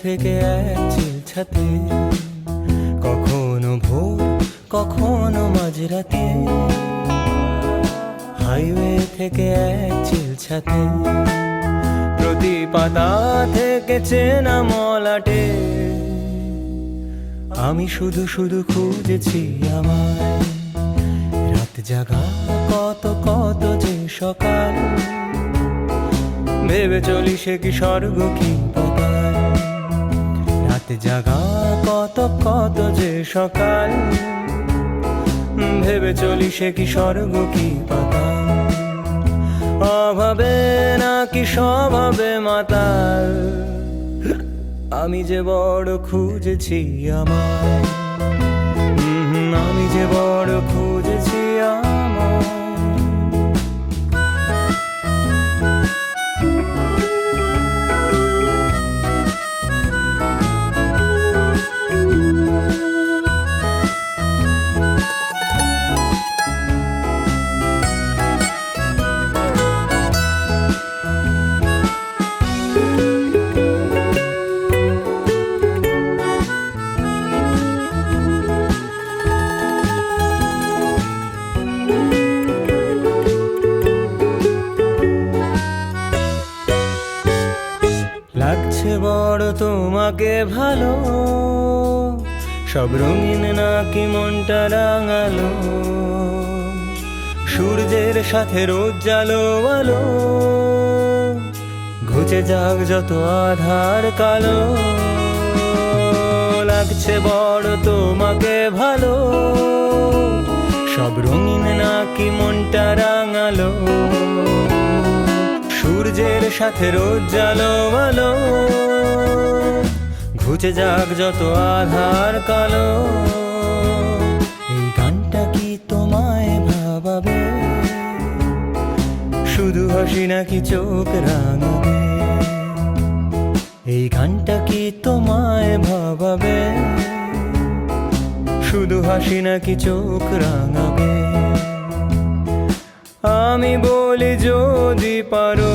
থেকে এক চিলছাতে, কখনো ভোর কখনো মাঝরাতে। হাইওয়ে থেকে এক চিলছাতে, প্রতি পাতা থেকে চেনা মলাটে। আমি শুধু শুধু খুঁজেছি আমায়, রাত জাগা কত কত যে সকাল। ভেবে চলি সে কি স্বর্গ কি পাতাল। রাত জাগা কত কত যে সকাল। ভেবে চলি সে কি স্বর্গ কি পাতাল। অভাবে নাকি স্বভাবে মাতাল, আমি যে বড় খুঁজেছি আমায়। আমি যে বড় খুঁজেছি আমায়। লাগছে বড় তোমাকে ভালো, সব রঙিন নাকি মনটা রাঙালো। সূর্যের সাথে রোজ জালো আলো, ঘুচে যাক যত আধার কালো। লাগছে বড় তোমাকে ভালো, সব রঙিন নাকি মনটা রাঙালো। সূর্যের সাথে রোজ জালো আলো, ঘুচে যাক যত আধার কালো। এই গানটা কি তোমায় ভাবাবে, শুধু হাসি নাকি চোখ রাঙাবে। এই গানটা কি তোমায় ভাবাবে, শুধু হাসি নাকি চোখ রাঙাবে। আমি বলি যদি পারো